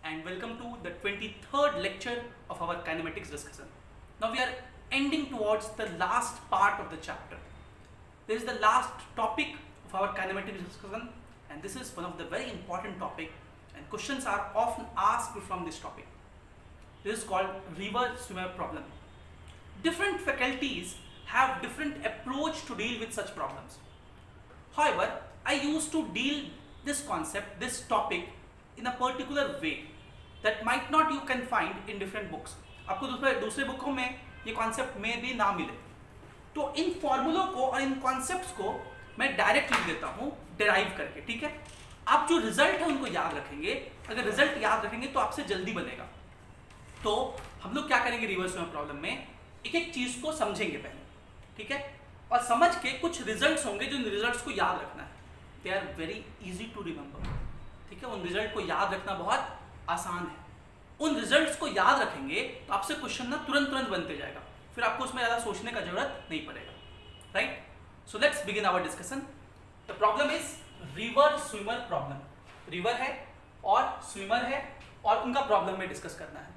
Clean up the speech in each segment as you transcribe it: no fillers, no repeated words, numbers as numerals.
and welcome to the 23rd lecture of our kinematics discussion. Now we are ending towards the last part of the chapter. This is the last topic of our kinematics discussion, and this is one of the very important topic, and questions are often asked from this topic. This is called river swimmer problem. Different faculties have different approach to deal with such problems. However, I used to deal this concept, this topic in a particular way that might not you can find in different books. आपको दूसरे बुकों में ये concept में भी ना मिले, तो इन फॉर्मूलों को और इन कॉन्सेप्ट्स को मैं डायरेक्ट लिख देता हूँ डिराइव करके. ठीक है, आप जो रिजल्ट है उनको याद रखेंगे. अगर रिजल्ट याद रखेंगे तो आपसे जल्दी बनेगा. तो हम लोग क्या करेंगे रिवर्स स्विमर प्रॉब्लम में, एक एक चीज को समझेंगे पहले. ठीक है, और समझ के कुछ रिजल्ट्स होंगे जो रिजल्ट्स को याद रखना है. They are very easy to remember. ठीक है, उन रिजल्ट को याद रखना बहुत आसान है. उन रिजल्ट्स को याद रखेंगे तो आपसे क्वेश्चन ना तुरंत बनते जाएगा, फिर आपको उसमें ज़्यादा सोचने का जरूरत नहीं पड़ेगा. Right, so let's begin our discussion. The problem is river swimmer problem. River है और स्विमर है और उनका प्रॉब्लम में डिस्कस करना है.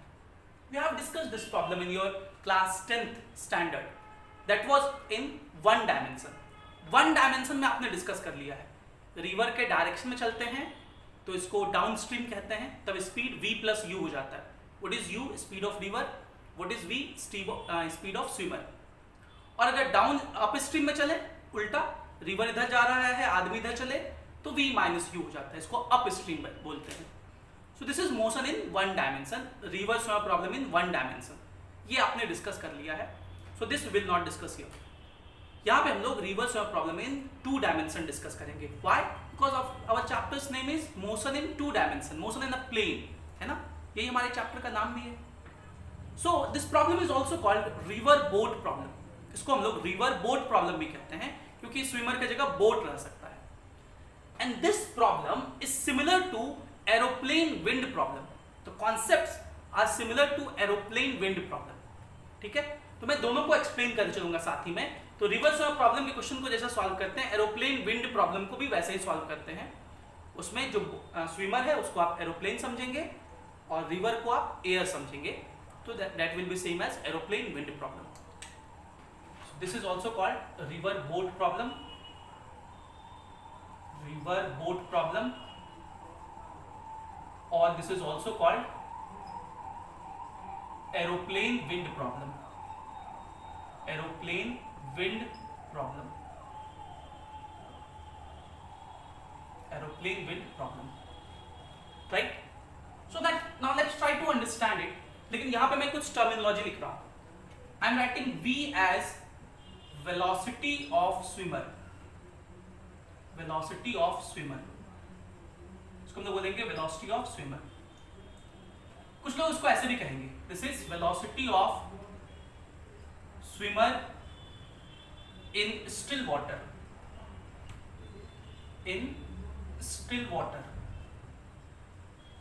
We have discussed this problem in your class 10th standard. That was in one dimension. One dimension में आपने डिस्कस कर लिया है. रिवर के डायरेक्शन में चलते हैं तो इसको डाउन स्ट्रीम कहते हैं, तब स्पीड v प्लस यू हो जाता है. What is u? Speed of river. What is v? Speed of swimmer. और अगर डाउन अप स्ट्रीम में चले, उल्टा रिवर इधर जा रहा है, आदमी इधर चले, तो v माइनस यू हो जाता है. इसको अप स्ट्रीम बोलते हैं. So this is motion in one dimension. River swimmer problem in one dimension, ये आपने डिस्कस कर लिया है. So this will not discuss here. यहाँ पे हम लोग river swimmer problem in two dimension discuss करेंगे. Why? Because of our chapters name is motion in two dimension, motion in a plane, है ना, यही हमारे चैप्टर का नाम भी है. So this problem is also called river boat problem. इसको हम लोग रिवर बोट प्रॉब्लम भी कहते हैं क्योंकि स्विमर की जगह बोट रह सकता है. And this problem is similar to aeroplane wind problem. The concepts are similar to aeroplane wind problem. ठीक है, तो मैं दोनों को एक्सप्लेन कर चलूंगा साथ ही में. तो रिवर स्विमर प्रॉब्लम के क्वेश्चन को जैसा सॉल्व करते हैं, एरोप्लेन विंड प्रॉब्लम को भी वैसे ही सॉल्व करते हैं. उसमें जो स्विमर है उसको आप एरोप्लेन समझेंगे और रिवर को आप एयर समझेंगे. तो that will be same as aeroplane wind problem. This is also called river boat problem. River boat problem, और this is also called aeroplane wind problem. Aeroplane wind problem. Aeroplane wind problem. Right? So that now let's try to understand it. लेकिन यहाँ पे मैं कुछ terminology लिख रहा हूँ. I'm writing V as velocity of swimmer. Velocity of swimmer. इसको हम लोग बोलेंगे velocity of swimmer. कुछ लोग उसको ऐसे भी कहेंगे. This is velocity of swimmer in still water. In still water,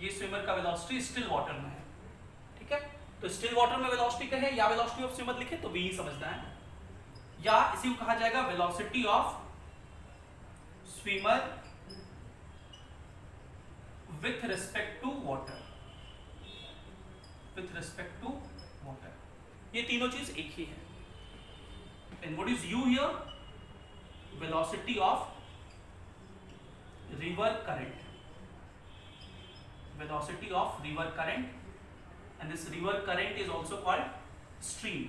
ये स्विमर का वेलोसिटी स्टिल वाटर में है. ठीक है, तो स्टिल वाटर में वेलोसिटी कहे या वेलोसिटी ऑफ स्विमर लिखे तो भी ही समझना है, या इसी को कहा जाएगा velocity of swimmer with respect to water. With respect to water, ये तीनों चीज एक ही है. And what is u here? Velocity of river current. Velocity of river current, and this river current is also called stream.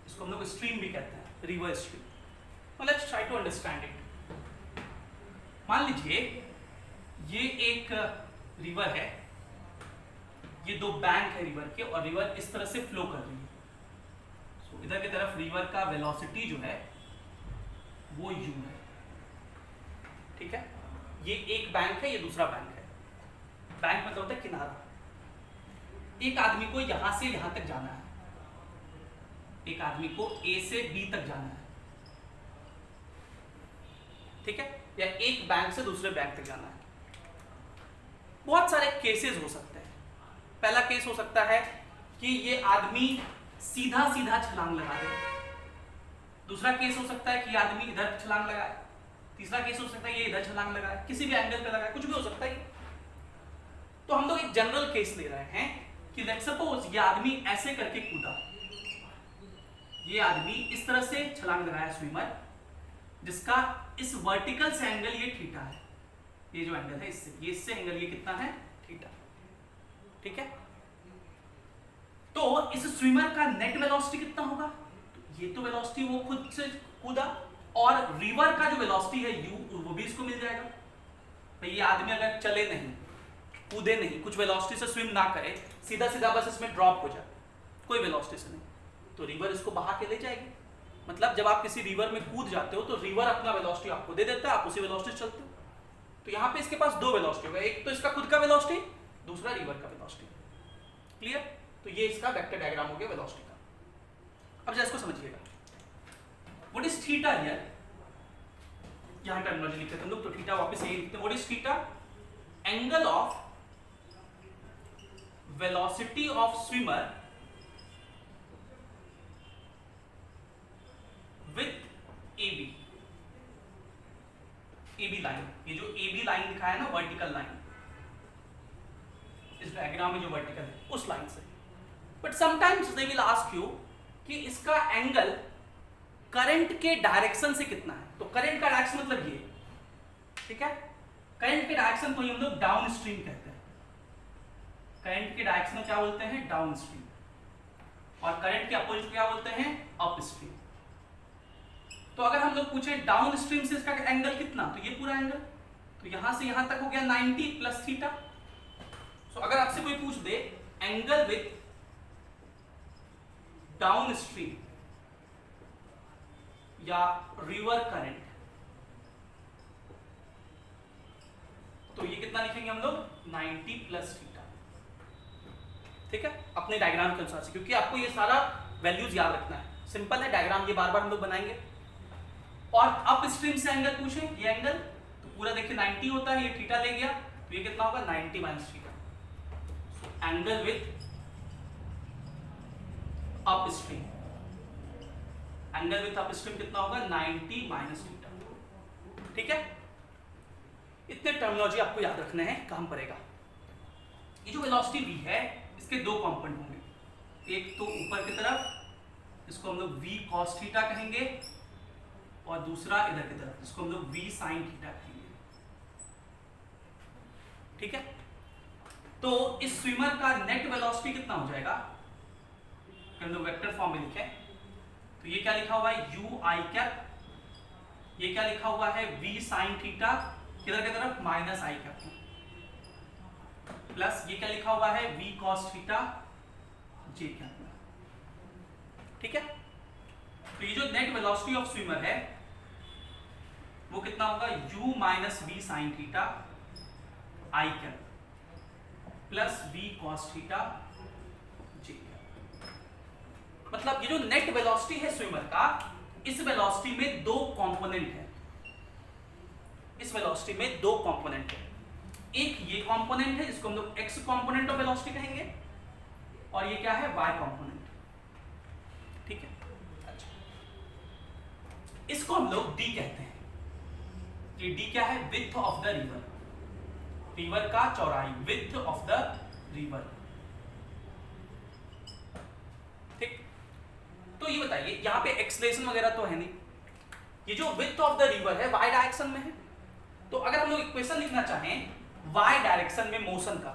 इसको हम लोग stream भी कहते हैं, river stream. Now let's try to understand it. मान लीजिए ये एक river है, ये दो बैंक है रिवर के, और रिवर इस तरह से फ्लो कर रही है. इधर की तरफ रिवर का वेलोसिटी जो है वो u है. ठीक है, ये एक बैंक है, ये दूसरा बैंक है. बैंक मतलब होता है किनारा. एक आदमी को यहां से यहां तक जाना है, एक आदमी को A से B तक जाना है. ठीक है, या एक बैंक से दूसरे बैंक तक जाना है. बहुत सारे केसेस हो सकते हैं. पहला केस हो सकता है कि ये आदमी सीधा छलांग लगा दे. दूसरा केस हो सकता है कि आदमी इधर छलांग लगाए. तीसरा केस हो सकता है ये इधर छलांग लगाए, किसी भी एंगल पे लगाए, कुछ भी हो सकता है. जनरल केस ले रहे हैं कि लेट्स सपोज ये आदमी ऐसे करके कूदा, ये आदमी इस तरह से छलांग लगाया स्विमर, जिसका इस वर्टिकल से एंगल ये थीटा है, ये जो एंगल है इससे एंगल ये कितना है, थीटा। ठीक है, तो इस स्विमर का नेट वेलोसिटी कितना होगा, तो ये तो वेलोसिटी वो खुद से कूदा, और रिवर का जो वेलोसिटी है u वो भी इसको मिल जाएगा। भाई ये आदमी अगर चले नहीं, कूदे नहीं, कुछ वेलोसिटी से स्विम ना करे, सीधा सीधा बस इसमें ड्रॉप हो जाए, कोई वेलोसिटी से नहीं, तो रिवर इसको बहा के ले जाएगी। मतलब जब आप किसी रिवर में कूद जाते हो तो रिवर अपना वेलोसिटी आपको दे देता है, आप उसी वेलोसिटी से चलते हो। तो यहाँ पे इसके पास दो वेलोसिटी होगा, एक तो इसका खुद का वेलोसिटी, दूसरा रिवर का वेलोसिटी। क्लियर? तो ये इसका वेक्टर डायग्राम हो गया वेलोसिटी का। अब जरा इसको समझिएगा, व्हाट इज थीटा हियर, यहाँ टर्मिनोलॉजी लिखते हैं हम लोग, तो थीटा वापस यही लिखते हैं, what is theta, angle of velocity of swimmer with AB line, ये जो AB लाइन दिखाया है ना, वर्टिकल लाइन, इस डायग्राम में जो वर्टिकल है उस लाइन से। But sometimes they will ask you कि इसका एंगल करंट के डायरेक्शन से कितना है, तो करंट का डायरेक्शन मतलब ये, ठीक है, करंट के डायरेक्शन को हम लोग डाउन स्ट्रीम कहते हैं, करंट के डायरेक्शन क्या बोलते हैं, डाउन स्ट्रीम, और करंट के अपोजिट क्या बोलते हैं, अप स्ट्रीम। तो अगर हम लोग पूछे डाउन स्ट्रीम से इसका एंगल कितना, तो ये पूरा एंगल, तो यहां से यहां तक हो गया 90 प्लस थीटा। सो अगर आपसे कोई पूछ दे एंगल विथ डाउन स्ट्रीम या रिवर करंट, तो ये कितना लिखेंगे हम लोग, 90 प्लस थीटा। ठीक है, अपने डायग्राम के अनुसार से, क्योंकि आपको ये सारा वैल्यूज याद रखना है, सिंपल है डायग्राम, ये बार बार हम लोग बनाएंगे। और अप स्ट्रीम से एंगल पूछे, ये एंगल तो पूरा देखिए 90 होता है, ये थीटा ले गया, तो ये कितना होगा, 90 minus theta. Angle with up stream, angle with up stream कितना होगा, 90 माइनस थीटा। ठीक है, इतने टर्मिनोलॉजी आपको याद रखने हैं, काम पड़ेगा। ये जो वेलोसिटी v है, इसके दो कंपोनेंट होंगे, एक तो ऊपर की तरफ, इसको हम लोग v cos थीटा कहेंगे, और दूसरा इधर की तरफ, इसको हम लोग v sin थीटा कहेंगे। ठीक है, तो इस स्विमर का नेट वेलोसिटी कितना हो जाएगा, हम लोग वेक्टर फॉर्म में लिखें, तो ये क्या लिखा हुआ है, u I कैप, ये क्या लिखा हुआ है, v sin थीटा, किधर की तरफ, माइनस I कैप, प्लस ये क्या लिखा हुआ है, v cos theta j cap. ठीक है, तो ये जो नेट वेलोसिटी ऑफ स्विमर है वो कितना होगा, u minus v sin theta I cap plus v cos theta j cap. मतलब ये जो नेट वेलोसिटी है स्विमर का, इस वेलोसिटी में दो कंपोनेंट है, इस वेलोसिटी में दो कंपोनेंट है, एक ये कंपोनेंट है जिसको हम लोग x कंपोनेंट ऑफ वेलोसिटी कहेंगे, और ये क्या है, y कंपोनेंट। ठीक है, अच्छा, इसको हम लोग d कहते हैं, ये d क्या है, width of the river, river का चौड़ाई, विड्थ ऑफ द रिवर। ठीक, तो ये बताइए, यहाँ पे एक्सलेशन वगैरह तो है नहीं, ये जो विड्थ ऑफ द रिवर है y डायरेक्शन में है, तो अगर हम लोग इक्वेशन लिखना चाहें y डायरेक्शन में मोशन का,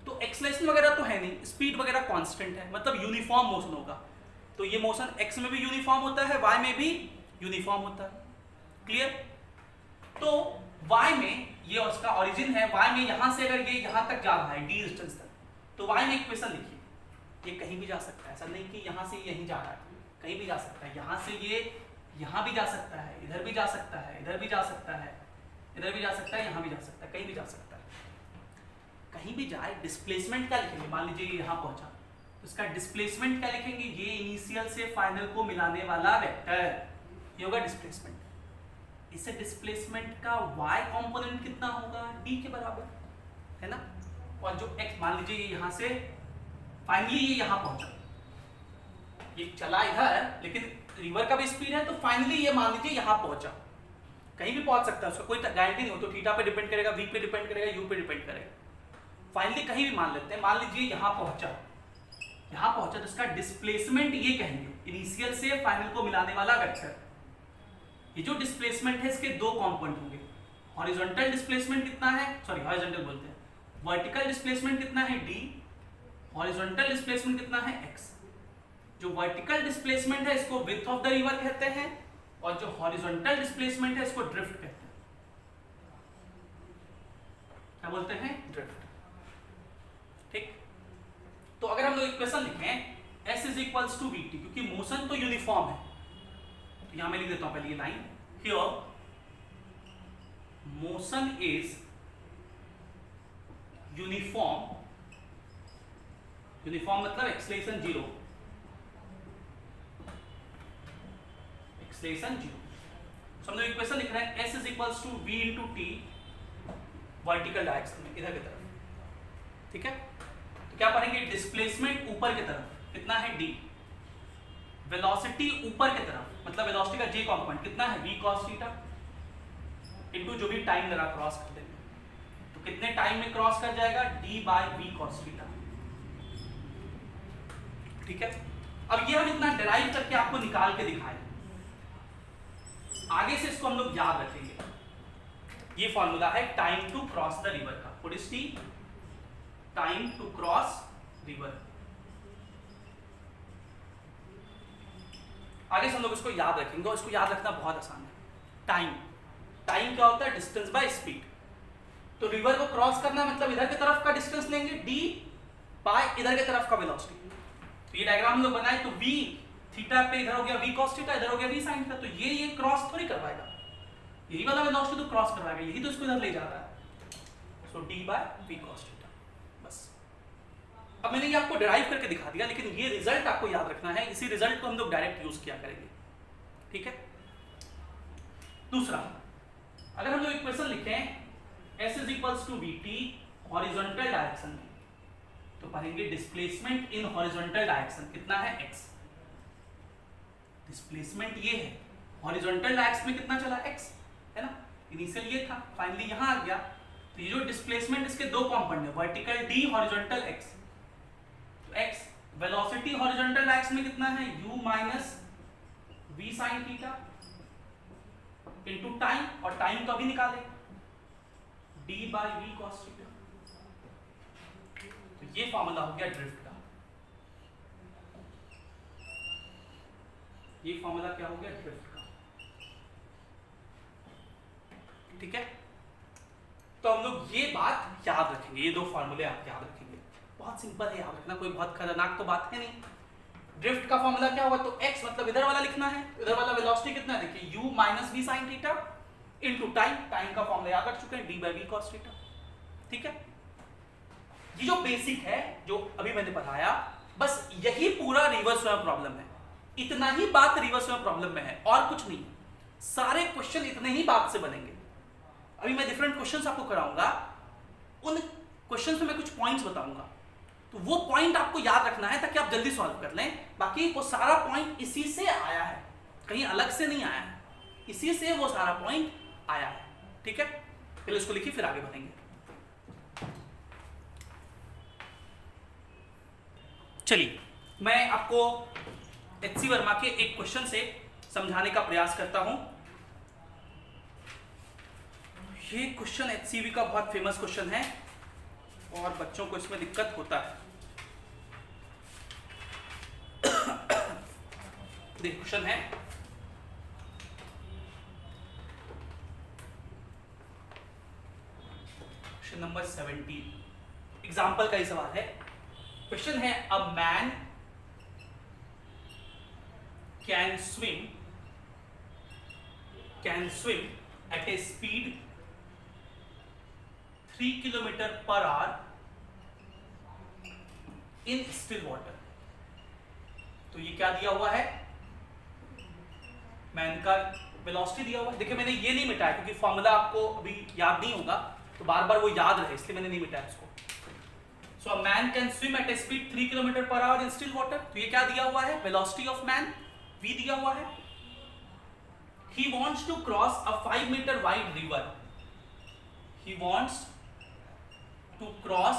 तो एक्सलेशन वगैरह तो है नहीं, स्पीड वगैरह कांस्टेंट है, मतलब यूनिफॉर्म मोशन होगा, तो ये मोशन x में भी यूनिफॉर्म होता है, y में भी यूनिफॉर्म होता है। क्लियर? तो y में ये उसका ओरिजिन है, y में यहां से अगर ये यहां तक जा रहा है d डिस्टेंस तक, तो y में इक्वेशन लिखिए, ये कहीं भी जा सकता है, ऐसा नहीं कि यहां से यहीं जा रहा है, कहीं भी जा सकता है, यहां से ये यहां भी जा सकता है, इधर भी जा सकता है, इधर भी जा सकता है, इधर भी जा सकता है, यहां भी जा सकता है, कहीं भी जा सकता है। कहीं भी जाए, डिस्प्लेसमेंट क्या लिखेंगे, मान लीजिए यहां पहुंचा, तो इसका डिस्प्लेसमेंट क्या लिखेंगे, ये इनिशियल से फाइनल को मिलाने वाला वेक्टर, ये होगा डिस्प्लेसमेंट। इससे डिस्प्लेसमेंट का y कंपोनेंट कितना होगा, d के बराबर, है ना, और जो x, मान लीजिए यहां से फाइनली ये यहां पहुंचा, ये चला इधर, लेकिन रिवर का भी स्पीड है, तो फाइनली ये मान लीजिए यहां पहुंचा, कहीं भी पहुंच सकता है, उसका कोई गारंटी नहीं हो, तो थीटा पे डिपेंड करेगा, v पे डिपेंड करेगा, u पे डिपेंड करेगा। फाइनली कहीं भी मान लेते हैं, मान लीजिए यहाँ पहुंचा तो इसका डिस्प्लेसमेंट ये कहेंगे इनिशियल से फाइनल को मिलाने वाला वेक्टर। ये जो डिस्प्लेसमेंट है इसके दो कंपोनेंट होंगे, हॉरिजॉन्टल डिस्प्लेसमेंट कितना है, सॉरी हॉरिजॉन्टल बोलते हैं, वर्टिकल डिस्प्लेसमेंट कितना है d, हॉरिजॉन्टल डिस्प्लेसमेंट कितना है x। जो वर्टिकल डिस्प्लेसमेंट है इसको विड्थ ऑफ द रिवर कहते हैं और जो हॉरिजॉन्टल डिस्प्लेसमेंट है इसको ड्रिफ्ट कहते हैं। क्या बोलते हैं, ड्रिफ्ट। ठीक, तो अगर हम लोग इक्वेशन लिखें s is equals to vt, क्योंकि मोशन तो यूनिफॉर्म है, तो यहां मैं लिख देता हूं पहले ये line, here motion is uniform, uniform मतलब एक्सलेशन जीरो, एक्सलेशन जीरो। तो हम लोग इक्वेशन लिख रहे हैं s is equals to v into t vertical direction में, इधर की तरफ। ठीक है, तो क्या पढ़ेंगे, डिस्प्लेसमेंट ऊपर की तरफ कितना है d, वेलोसिटी ऊपर की तरफ मतलब वेलोसिटी का j कंपोनेंट कितना है v cos थीटा, इनटू जो भी टाइम लगा क्रॉस करने में, तो कितने टाइम में क्रॉस कर जाएगा d by v cos theta. ठीक है, अब ये हम इतना डिराइव करके आपको निकाल के दिखाएं, आगे से इसको हम लोग याद रखेंगे। ये फॉर्मूला है time to cross the river का, what is T, time to cross river. आगे से हम लोग इसको याद रखेंगे और इसको याद रखना बहुत आसान है। टाइम, टाइम क्या होता है, डिस्टेंस बाय स्पीड। तो रिवर को क्रॉस करना मतलब इधर की तरफ का डिस्टेंस लेंगे d बाय इधर की तरफ का वेलोसिटी। तो ये डायग्राम हम लोग बनाए तो v थीटा पे इधर हो गया v cos थीटा, इधर हो गया v sin थीटा, तो ये क्रॉस थोड़ी करवाएगा, यही वाला वेलोसिटी तो क्रॉस करवाएगा, यही तो इसको इधर ले जा रहा है। So d by v cos theta. बस अब मैंने ये आपको डिराइव करके दिखा दिया, लेकिन ये रिजल्ट आपको याद रखना है, इसी रिजल्ट को हम लोग डायरेक्ट यूज किया करेंगे। ठीक है, दूसरा, अगर हम लोग इक्वेशन लिखें s is equals to vt horizontal direction में, तो पढ़ेंगे डिस्प्लेसमेंट इन हॉरिजॉन्टल डायरेक्शन कितना है x, डिस्प्लेसमेंट ये है, हॉरिजॉन्टल डायरेक्शन में कितना चला x है ना, इनिशियल ये था, फाइनली यहां आ गया। तो ये जो डिस्प्लेसमेंट इसके दो कंपोनेंट है, वर्टिकल d हॉरिजॉन्टल x, तो x वेलोसिटी हॉरिजॉन्टल डायरेक्शन में कितना है u minus v sin theta into time, और टाइम तो अभी निकाले d by v cos theta. तो ये फॉर्मूला हो गया ड्रिफ्ट का, ये फॉर्मूला क्या हो गया ड्रिफ्ट का। ठीक है, तो हम लोग ये बात याद रखेंगे, ये दो फॉर्मूले आप याद रखेंगे, बहुत सिंपल है याद रखना, कोई बहुत खतरनाक तो बात है नहीं। ड्रिफ्ट का फॉर्मूला क्या होगा, तो x मतलब इधर वाला लिखना है, इधर वाला वेलोसिटी कितना है देखिए u minus v sin theta into time, time का फॉर्मूला याद रख चुके हैं d by v cos theta. ठीक है, ये जो बेसिक है जो अभी मैंने पढ़ाया, बस यही पूरा रिवर्स में प्रॉब्लम है, इतना ही बात रिवर्स में प्रॉब्लम में है और कुछ नहीं, सारे क्वेश्चन इतने ही बात से बनेंगे। अभी मैं डिफरेंट क्वेश्चंस आपको कराऊंगा, उन क्वेश्चंस में मैं कुछ पॉइंट्स बताऊंगा, तो वो पॉइंट आपको याद रखना है ताकि आप जल्दी सॉल्व कर लें। बाकी वो सारा पॉइंट इसी से आया है, कहीं अलग से नहीं आया है, इसी से वो सारा पॉइंट आया है। ठीक है, पहले इसको लिखिए फिर आगे बढ़ेंगे। चलिए मैं आपको एच.सी. वर्मा के एक क्वेश्चन से समझाने का प्रयास करता हूं। ये क्वेश्चन एच.सी.बी. का बहुत फेमस क्वेश्चन है और बच्चों को इसमें दिक्कत होता है। देखिए क्वेश्चन है, क्वेश्चन नंबर 17, एग्जाम्पल का ही सवाल है। क्वेश्चन है, अ man can swim at a speed 3 kilometre per hour in still water. तो ये क्या दिया हुआ है, मैन का वेलोसिटी दिया हुआ है। देखिए मैंने ये नहीं मिटाया क्योंकि फॉर्मूला आपको अभी याद नहीं होगा, तो बार बार वो याद रहे इसलिए मैंने नहीं मिटाया इसको। So a man can swim at a speed 3 kilometre per hour in still water. तो ये क्या दिया हुआ है, वेलोसिटी ऑफ मैन v दिया हुआ है। He wants to cross a 5 meter wide river. He wants to cross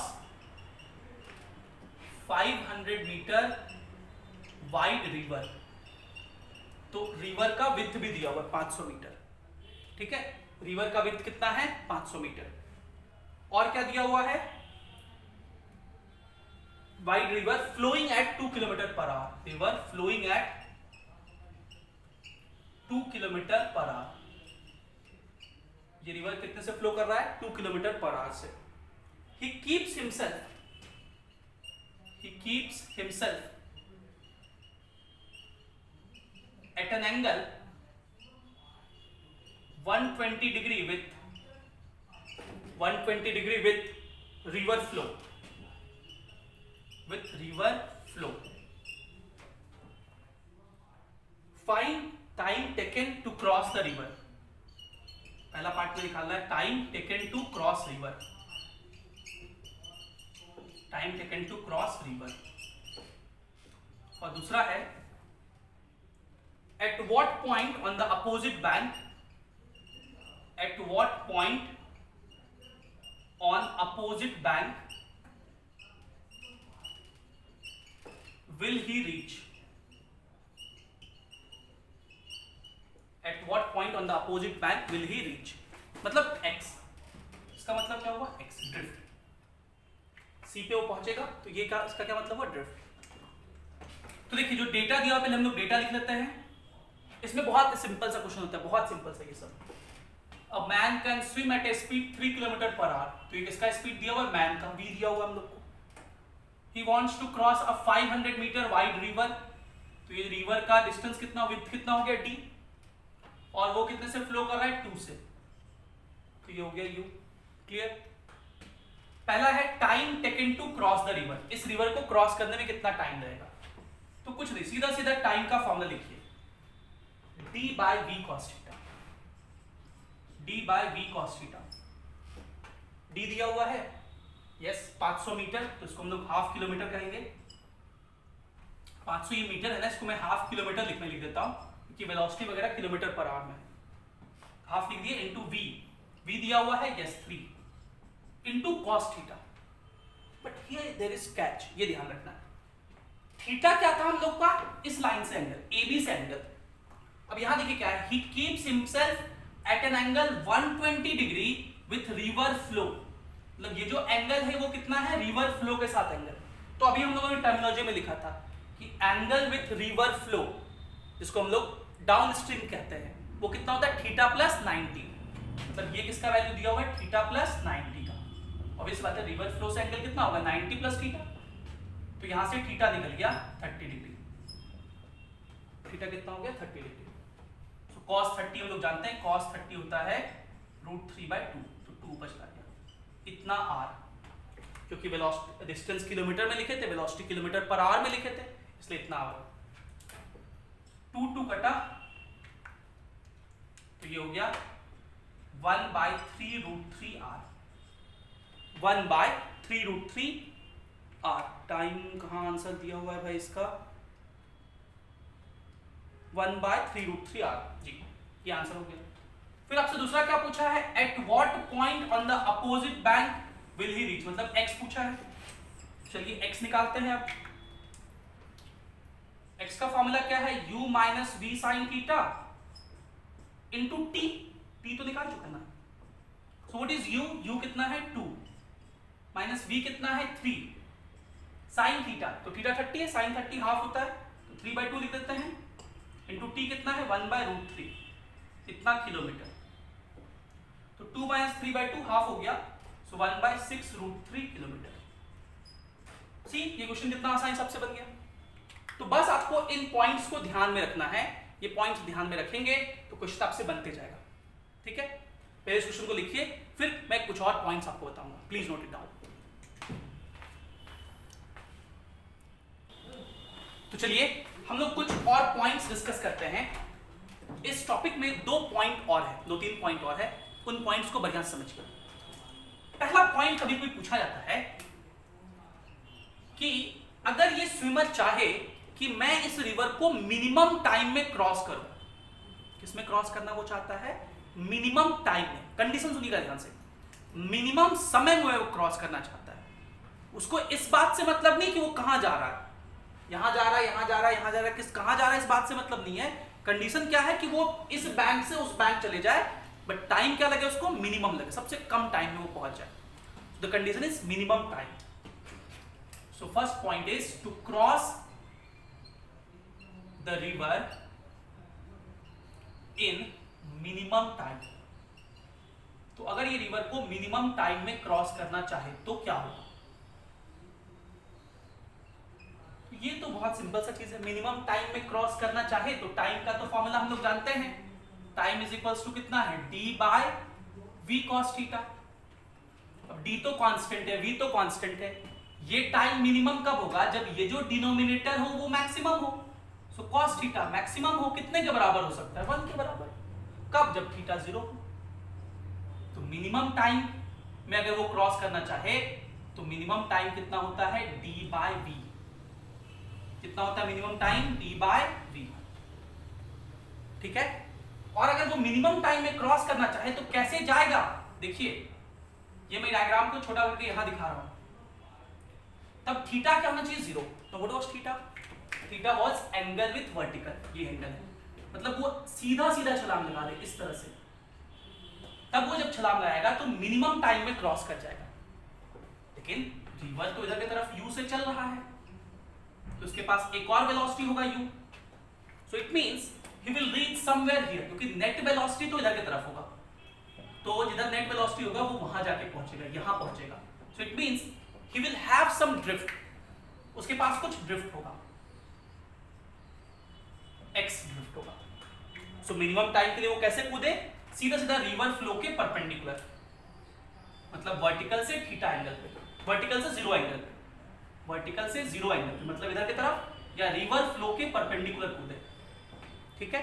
500 metre wide river, तो रिवर का विड्थ भी दिया हुआ है 500 मीटर, ठीक है। रिवर का विड्थ कितना है 500 मीटर। और क्या दिया हुआ है, wide river flowing at 2 kilometre per hour, river flowing at 2 kilometre per hour. ये रिवर कितने से फ्लो कर रहा है 2 किलोमीटर पर आवर से। he keeps himself at an angle 120 degree with river flow, find time taken to cross the river। पहला part में निकालना है time taken to cross river, time taken to cross river. और दूसरा है at what point on the opposite bank, at what point on opposite bank will he reach, at what point on the opposite bank will he reach, मतलब x, इसका मतलब क्या हुआ x, drift. सी पे वो पहुंचेगा तो ये क्या, इसका क्या मतलब हुआ ड्रिफ्ट। तो देखिए जो डेटा दिया पहले हम लोग डेटा लिख लेते हैं। इसमें बहुत सिंपल सा क्वेश्चन होता है, बहुत सिंपल सा ये सब। A man can swim at a speed 3 kilometre per hour, तो ये किसका स्पीड दिया हुआ है, मैन का, v दिया हुआ हम लोग को। He wants to cross a 500 metre wide river, तो ये रिवर का डिस्टेंस कितना, विड्थ कितना हो गया d, और वो कितने से फ्लो कर रहा है 2 से, तो ये हो गया u। क्लियर। पहला है time taken to cross the river, इस रिवर को क्रॉस करने में कितना टाइम लगेगा। तो कुछ नहीं, सीधा सीधा टाइम का फॉर्मूला लिखिए, d by v cos theta, d by v cos theta. d दिया हुआ है यस 500 मीटर, तो इसको हम लोग हाफ किलोमीटर कहेंगे। 500 ये मीटर है ना, इसको मैं हाफ किलोमीटर लिख देता हूं कि वेलोसिटी वगैरह किलोमीटर पर आवर में, हाफ लिख दिए इनटू v, v दिया हुआ है yes 3 into cos theta. But here there is catch, ये ध्यान रखना, थीटा क्या था हम लोग का, इस लाइन से एंगल, AB से एंगल। अब यहां देखिए क्या है, he keeps himself at an angle 120 degree with river flow, मतलब ये जो एंगल है वो कितना है, रिवर फ्लो के साथ एंगल। तो अभी हम लोगों ने टर्मिनोलॉजी में लिखा था कि एंगल विथ रिवर फ्लो, जिसको हम लोग डाउन स्ट्रीम कहते हैं, वो कितना होता है थीटा प्लस 90, मतलब ये किसका वैल्यू दिया हुआ है थीटा प्लस 90 का। ऑब्वियस बात है रिवर फ्लो से एंगल कितना होगा 90 प्लस थीटा, तो यहां से थीटा निकल गया 30 डिग्री, थीटा कितना हो गया 30 डिग्री। तो cos 30 हम लोग जानते हैं, cos 30 होता है √3/2, तो 2 बचता गया इतना r, क्योंकि वेलोसिटी डिस्टेंस किलोमीटर में लिखे थे, वेलोसिटी किलोमीटर पर आवर में लिखे थे, इसलिए इतना r। 2 कटा, तो ये हो गया 1/3√3r, 1/3√3r। टाइम कहां आंसर दिया हुआ है भाई इसका, 1/3√3r, जी ये आंसर हो गया। फिर आपसे दूसरा क्या पूछा है, at what point on the opposite bank will he reach, मतलब x पूछा है। चलिए x निकालते हैं अब। x का फॉर्मूला क्या है, u minus v sine theta into t, t तो निकाल चुका ना। So what is u, u कितना है 2 माइनस v कितना है 3 साइन थीटा, तो थीटा 30 है, साइन 30 हाफ होता है, तो 3/2 लिख देते हैं, इंटू t कितना है 1/√3, इतना किलोमीटर, तो 2 माइनस 3/2 हाफ हो गया, सो 1/6√3 किलोमीटर। सी ये क्वेश्चन कितना आसान सबसे बन गया। तो बस आपको इन पॉइंट्स को ध्यान में रखना है, ये पॉइंट्स ध्यान में रखेंगे तो क्वेश्चन आपसे बनते जाएगा, ठीक है। पहले इस क्वेश्चन को लिखिए, फिर मैं कुछ और पॉइंट्स आपको बताऊंगा, प्लीज नोट इट डाउन। तो चलिए हम लोग कुछ और पॉइंट्स डिस्कस करते हैं। इस टॉपिक में 2 पॉइंट और है, 2-3 पॉइंट और है, उन पॉइंट्स को बढ़िया से समझिए। पहला पॉइंट कभी कोई पूछा जाता है कि अगर ये स्विमर चाहे कि मैं इस रिवर को मिनिमम टाइम में क्रॉस करूं, किसमें क्रॉस करना वो चाहता है, मिनिमम टाइम में, कंडीशन सुनिएगा ध्यान से, मिनिमम समय में वो क्रॉस करना चाहता है। उसको इस बात से मतलब नहीं कि वो कहां जा रहा है, यहां जा रहा है, यहां जा रहा है, यहां जा रहा है, किस कहां जा रहा है इस बात से मतलब नहीं है। कंडीशन क्या है कि वो इस बैंक से उस बैंक चले जाए, बट टाइम क्या लगे उसको, मिनिमम लगे, सबसे कम टाइम में वो पहुंच जाए। The condition is minimum time. So first point is to cross the river in minimum time. तो अगर ये रिवर को मिनिमम टाइम में क्रॉस करना चाहे तो क्या होगा। ये तो बहुत सिंपल सा चीज है, मिनिमम टाइम में क्रॉस करना चाहे तो टाइम का तो फॉर्मूला हम लोग जानते हैं, टाइम इज इक्वल्स टू कितना है, d by v cos theta. अब डी तो कांस्टेंट है, वी तो कांस्टेंट है, ये टाइम मिनिमम कब होगा, जब ये जो डिनोमिनेटर हो वो मैक्सिमम हो। सो कॉस थीटा मैक्सिमम हो कितने के बराबर हो सकता है, 1 के बराबर। कब, जब थीटा 0 हो। तो मिनिमम टाइम में अगर वो क्रॉस करना चाहे तो मिनिमम टाइम कितना होता है, डी बाय वी। कितना होता है minimum time, d by v. ठीक है। और अगर वो मिनिमम टाइम में क्रॉस करना चाहे तो कैसे जाएगा, देखिए ये मैं डायग्राम को छोटा करके यहां दिखा रहा हूं। तब थीटा क्या होना चाहिए, 0। तो what was theta, theta was angle with vertical, ये एंगल है, मतलब वो सीधा सीधा छलांग लगा दे इस तरह से। तब वो जब छलांग लगाएगा तो मिनिमम टाइम में क्रॉस कर जाएगा। लेकिन रिवर तो इधर की तरफ u से चल रहा है, तो उसके पास एक और वेलोसिटी होगा u। So it means he will reach somewhere here, क्योंकि नेट वेलोसिटी तो इधर की तरफ होगा, तो जिधर नेट वेलोसिटी होगा वो वहां जाके पहुंचेगा, यहां पहुंचेगा। So it means he will have some drift, उसके पास कुछ ड्रिफ्ट होगा, x ड्रिफ्ट होगा। सो मिनिमम टाइम के लिए वो कैसे कूदे, सीधा सीधा रिवर फ्लो के परपेंडिकुलर, मतलब वर्टिकल से थीटा एंगल पे, वर्टिकल से 0 एंगल पे, वर्टिकल से 0 एंगल पे, मतलब इधर की तरफ या रिवर फ्लो के परपेंडिकुलर कूदे। ठीक है।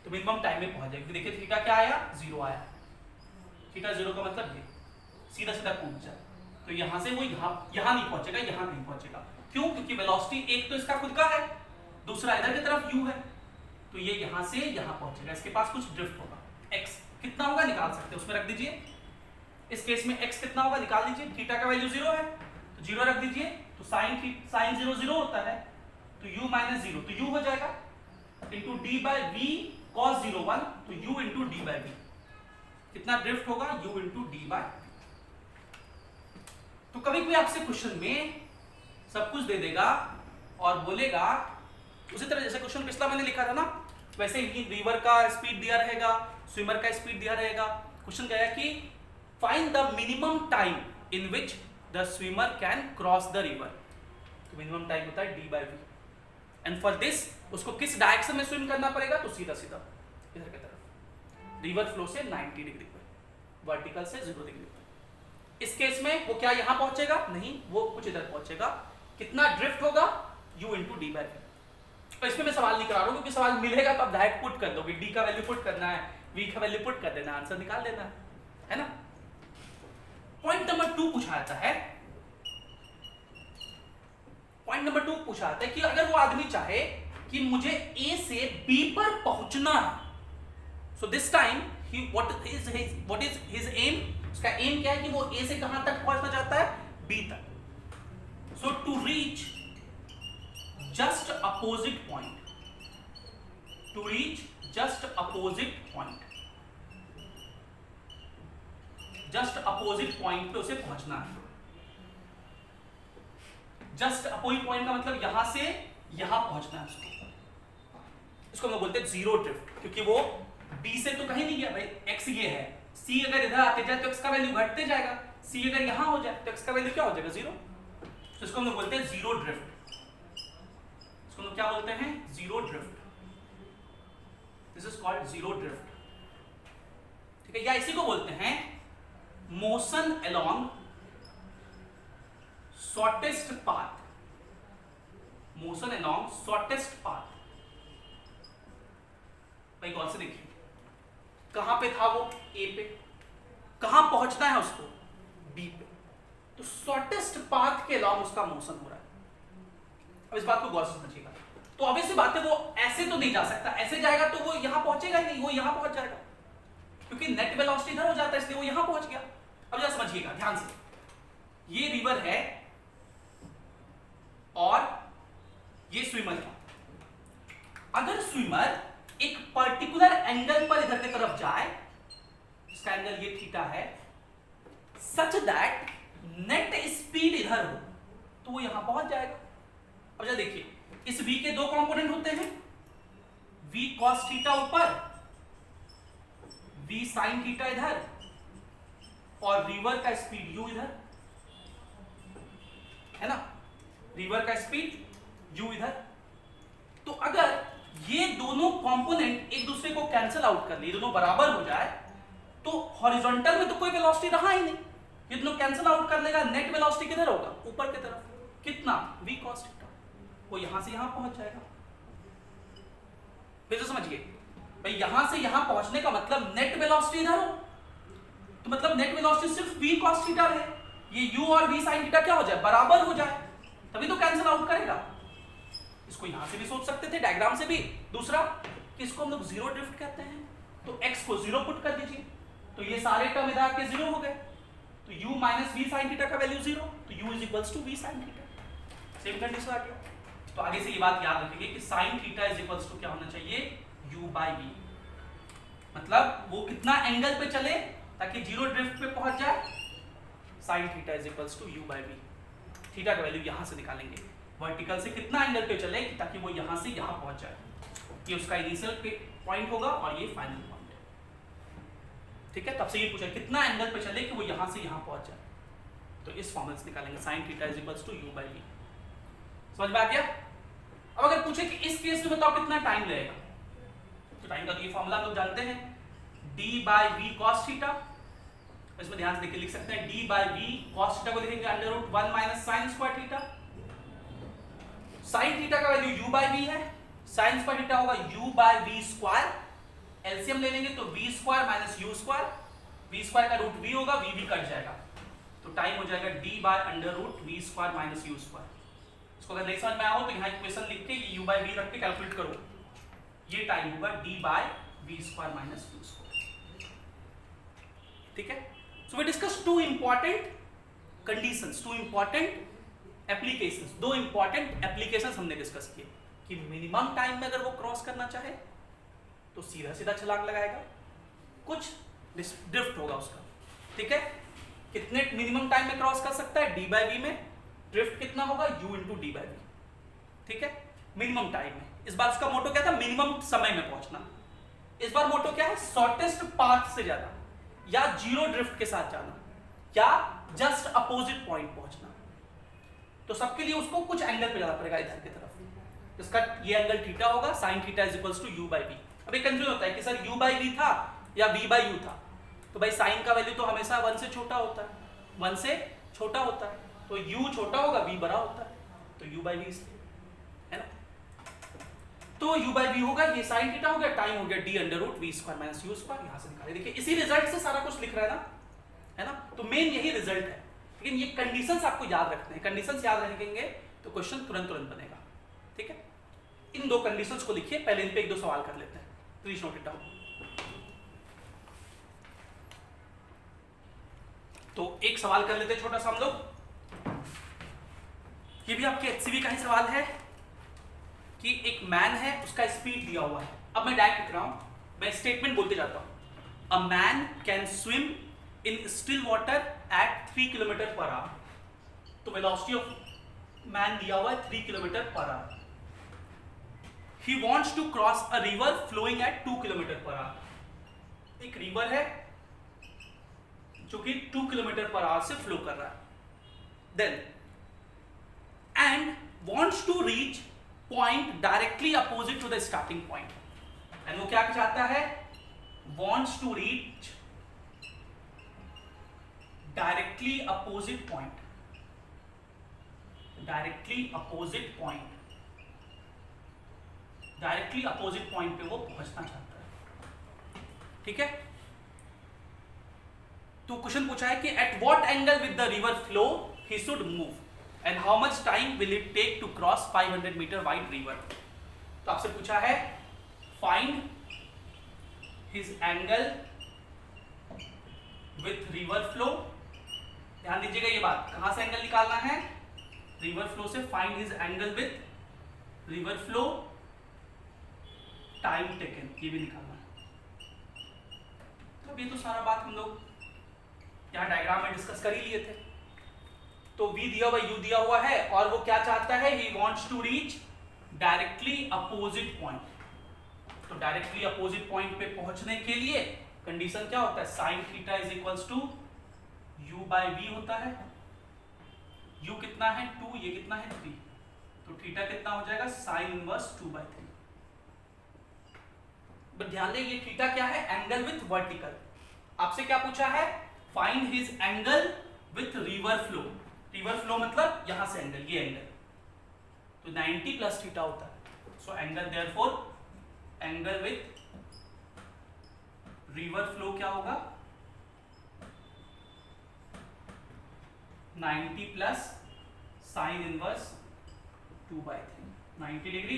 तो मिनिमम टाइम में पहुंच जाएगी। देखिए थीटा क्या आया, 0 आया। थीटा 0 का मतलब ये सीधा सीधा कूद जाए, तो यहां से वो यहां नहीं पहुंचेगा, यहां नहीं पहुंचेगा। क्यों, क्योंकि वेलोसिटी एक तो इसका खुद का है, दूसरा इधर की तरफ u है, तो ये यहां से यहां पहुंचेगा, इसके पास कुछ ड्रिफ्ट होगा। x कितना होगा निकाल सकते हैं, उसमें रख दीजिए। इस केस में x कितना होगा निकाल दीजिए, थीटा का वैल्यू 0 है तो 0 रख दीजिए, तो sin 0 0 होता है, तो u माइनस 0 तो u हो जाएगा, into d by v cos 0 1, तो u into d by v. कितना ड्रिफ्ट होगा, u इंटू डी बाई। तो कभी कोई आपसे क्वेश्चन में सब कुछ दे देगा और बोलेगा, उसी तरह जैसे क्वेश्चन पिछला मैंने लिखा था ना, वैसे ही रिवर का स्पीड दिया रहेगा, स्विमर का स्पीड दिया रहेगा। क्वेश्चन क्या है कि find the minimum time in which the swimmer can cross the river. तो मिनिमम टाइम होता है d by v, and for this उसको किस डायरेक्शन में स्विम करना पड़ेगा, तो सीधा सीधा इधर की तरफ, रिवर फ्लो से 90 डिग्री पे, वर्टिकल से 0 डिग्री पे। इस केस में वो क्या यहां पहुंचेगा, नहीं, वो कुछ इधर पहुंचेगा। कितना ड्रिफ्ट होगा, u into d by v. तो इसमें मैं सवाल नहीं करा रहा हूं, क्योंकि सवाल मिलेगा तो आप डायरेक्ट पुट कर दोगे, डी का वैल्यू पुट करना है, वी का वैल्यू पुट कर देना, आंसर निकाल देना है ना। पॉइंट नंबर 2 पूछा जाता है, पॉइंट नंबर 2 पूछा जाता है कि अगर वो आदमी चाहे कि मुझे A से B पर पहुंचना है, so this time what is his aim, उसका एम क्या है कि वो A से कहां तक पहुंचना चाहता है, B तक। So to reach just opposite point, to reach just opposite point, just opposite point पे उसे पहुंचना है। just opposite point का मतलब यहां से यहां पहुंचना है उसको। इसको हम लोग बोलते हैं जीरो ड्रिफ्ट, क्योंकि वो B से तो कहीं नहीं गया भाई, x ये है, C अगर इधर आते जाए तो x का वैल्यू घटते जाएगा, C अगर यहां हो जाए तो x का वैल्यू क्या हो जाएगा, 0। तो इसको हम लोग बोलते हैं जीरो ड्रिफ्ट, इसको लोग क्या बोलते हैं, zero drift. This is called zero drift. ठीक है, या इसी को बोलते हैं motion along shortest path, motion along shortest path. भाई गौर से देखिए, कहां पे था वो, ए पे, कहां पहुंचना है उसको, बी पे, तो शॉर्टेस्ट पाथ के अलोंग उसका मोशन हो रहा है। अब इस बात को गौर से समझिएगा। तो ऑब्वियस सी बात है, वो ऐसे तो नहीं जा सकता, ऐसे जाएगा तो वो यहां पहुंचेगा ही नहीं, वो यहां पहुंच जाएगा, क्योंकि नेट वेलोसिटी इधर हो जाता है, इसलिए वो यहां पहुंच गया। अब जरा समझिएगा ध्यान से, ये रिवर है और ये स्ट्रीमर एक पर्टिकुलर एंगल पर इधर की तरफ जाए, इसका एंगल ये थीटा है, सच दैट नेट स्पीड इधर हो, तो वो यहां पहुंच जाएगा। अब जरा देखिए, इस v के दो कंपोनेंट होते हैं, v cos थीटा ऊपर, v sin थीटा इधर, और रिवर का स्पीड u इधर, है ना, रिवर का स्पीड u इधर। तो अगर ये दोनों कंपोनेंट एक दूसरे को कैंसिल आउट कर ले, दोनों बराबर हो जाए, तो हॉरिजॉन्टल में तो कोई वेलोसिटी रहा ही नहीं, ये दोनों कैंसिल आउट कर लेगा, नेट वेलोसिटी किधर होगा, ऊपर की तरफ, कितना, v cos थीटा, वो यहां से यहां पहुंच जाएगा। फिर से समझिए भाई, यहां से यहां पहुंचने का मतलब नेट वेलोसिटी इधर हो, तो मतलब नेट वेलोसिटी सिर्फ v cos थीटा रहे, ये u और v sin थीटा क्या हो जाए, बराबर हो जाए, तभी तो कैंसिल आउट करेगा। इसको यहां से भी सोच सकते थे, डायग्राम से भी। दूसरा कि इसको हम लोग जीरो ड्रिफ्ट कहते हैं, तो x को जीरो पुट कर दीजिए, तो ये सारे टर्म इधर आके जीरो हो गए, तो u minus v sin theta का वैल्यू जीरो, तो u is equals to v sin theta, same condition आ गया। तो आगे से ये बात याद रखिए कि sin theta is equals to क्या होना चाहिए, u by v, मतलब वो कितना एंगल पे चले ताकि जीरो ड्रिफ्ट पे पहुंच जाए, sin theta is equals to u by v। Theta का वैल्यू यहां से निकालेंगे, वर्टिकल से कितना एंगल पे चले ताकि वो यहां से यहां पहुंच जाए, ये उसका इनिशियल पॉइंट होगा और ये फाइनल पॉइंट है, ठीक है। तब से ये पूछा कितना एंगल पे चले कि वो यहां से यहां पहुंच जाए, तो इस फॉर्मूले से निकालेंगे, sin theta is equals to u by v। समझ में आ गया? अब अगर पूछे कि इस केस में बताओ कितना टाइम लगेगा, तो टाइम का तो ये फॉर्मूला हम लोग जानते हैं, d by v cos theta, इसमें ध्यान से देखिए लिख सकते हैं, d by v cos theta को लिखेंगे under root 1 minus sin square theta, sin theta का वैल्यू u by v है, sin स्क्वायर थीटा होगा u by v square, LCM ले लेंगे तो v square minus u square, v square का root v होगा, v कट जाएगा, तो टाइम हो जाएगा d by under root v square minus u square. इसको अगर नहीं समझ में आया हो तो यहाँ इक्वेशन लिख के u by v रख के कैलकुलेट करो, ये टाइम होगा d by v square minus u square, ठीक है। So we discuss two important conditions, two important applications, दो इंपॉर्टेंट एप्लीकेशंस हमने डिस्कस किए कि मिनिमम टाइम में अगर वो क्रॉस करना चाहे तो सीधा सीधा छलांग लगाएगा, कुछ ड्रिफ्ट होगा उसका, ठीक है। कितने मिनिमम टाइम में क्रॉस कर सकता है, d by v में, ड्रिफ्ट कितना होगा, u into d by v, ठीक है, मिनिमम टाइम में। इस बार उसका मोटो क्या था, मिनिमम समय में पहुंचना। इस बार मोटो क्या है, शॉर्टेस्ट पाथ से जाना, या जीरो ड्रिफ्ट के साथ जाना, या जस्ट अपोजिट पॉइंट पहुंचना। तो सबके लिए उसको कुछ एंगल पे जाना पड़ेगा इधर की तरफ, इसका ये एंगल थीटा होगा, sin theta is equals to u by v। अब एक कंफ्यूजन होता है कि सर u by v था या v by u था, तो भाई sin का वैल्यू तो हमेशा 1 से छोटा होता है, 1 से छोटा होता है, तो u छोटा होगा v बड़ा होता है, तो u by v इसलिए, है ना। तो u by v होगा, ये sin थीटा हो गया, टाइम हो गया d under root v square minus u square, यहां से निकाले। देखिए इसी रिजल्ट से सारा कुछ लिख रहा है ना, तो मेन यही रिजल्ट है। लेकिन ये कंडीशंस आपको याद रखने हैं, कंडीशंस याद रखेंगे तो क्वेश्चन तुरंत बनेगा, ठीक है। इन दो कंडीशंस को लिखिए, पहले इन पे एक दो सवाल कर लेते हैं, प्लीज नोट इट डाउन। तो एक सवाल कर लेते हैं छोटा सा हम लोग, ये भी आपके एचसीवी का ही सवाल है कि एक मैन है, उसका स्पीड दिया हुआ है। अब मैं डायरेक्ट लिख रहा हूं, मैं स्टेटमेंट बोलते जाता हूं। A man can swim in still water at 3 kilometre per hour. तो वेलोसिटी ऑफ मैन दिया हुआ है 3 kilometre per hour. He wants to cross a river flowing at 2 kilometre per hour. एक रिवर है जो कि 2 किलोमीटर पर आवर से flow कर रहा है। Then and wants to reach point directly opposite to the starting point. And वो क्या चाहता है, wants to reach directly opposite point, directly opposite point, directly opposite point पे वो पहुंचना चाहता है, ठीक है। तो क्वेश्चन पूछा है कि at what angle with the river flow he should move and how much time will it take to cross 500 metre wide river. तो आपसे पूछा है find his angle with river flow. ध्यान दीजिएगा ये बात, कहां से एंगल निकालना है, रिवर फ्लो से। Find his angle with river flow time taken, ये भी निकालना है। तो ये तो सारा बात हम लोग यहाँ डायग्राम में डिस्कस कर ही लिए थे। तो v दिया हुआ u दिया हुआ है और वो क्या चाहता है, he wants to reach directly opposite point. तो डायरेक्टली अपोजिट पॉइंट पे पहुंचने के लिए कंडीशन क्या होता है, sine theta is equals to u by v होता है। u कितना है 2, ये कितना है 3, तो थीटा कितना हो जाएगा साइन इनवर्स 2/3। बट ध्यान दें ये थीटा क्या है, एंगल विथ वर्टिकल। आपसे क्या पूछा है, find his angle with river flow. River flow मतलब यहां से एंगल, ये एंगल, तो 90 प्लस थीटा होता है। So angle therefore angle with river flow क्या होगा, 90 plus sine inverse 2/3, 90 degree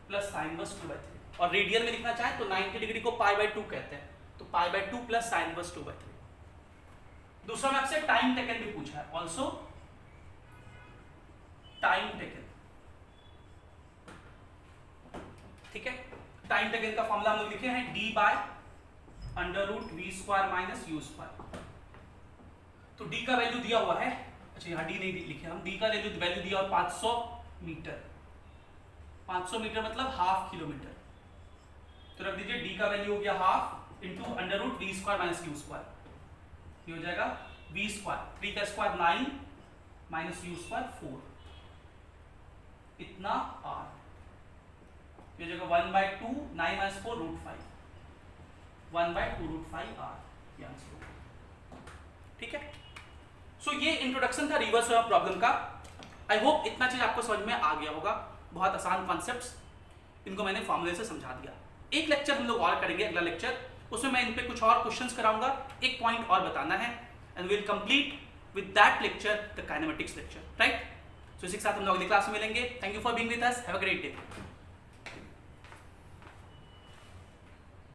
plus sine inverse 2/3। और रेडियन में लिखना चाहे तो 90 डिग्री को π/2 कहते हैं, तो π/2 प्लस साइन इनवर्स 2/3। दूसरा में आपसे टाइम टेकन भी पूछा है, ऑल्सो टाइम टेकन, ठीक है। टाइम टेकन का फॉर्मूला हम लोग लिखे हैं d/√v² माइनस u²। तो d का वैल्यू दिया हुआ है, अच्छा यहाँ d नहीं लिखे हम, d का वैल्यू दिया हुआ 500 मीटर। 500 मीटर मतलब हाफ किलोमीटर, तो रख दीजिए d का वैल्यू हो गया half into √v² minus u², ये हो जाएगा v², 3 का स्क्वायर 9 माइनस u² 4, इतना r, ये हो जाएगा 1/2, 9 माइनस 4 √5, 1/2 √5 r, ये आंसर होगा, ठीक है। सो ये इंट्रोडक्शन था रिवर्स प्रॉब्लम का। आई होप इतना चीज आपको समझ में आ गया होगा। बहुत आसान कॉन्सेप्ट्स, इनको मैंने फॉर्मूले से समझा दिया। एक लेक्चर हम लोग और करेंगे, अगला लेक्चर, उसमें मैं इन पे कुछ और क्वेश्चंस कराऊंगा, एक पॉइंट और बताना है, and will complete with that lecture the kinematics lecture, right. So इसी के साथ हम लोग अगली क्लास में मिलेंगे। Thank you for being with us, have a great day.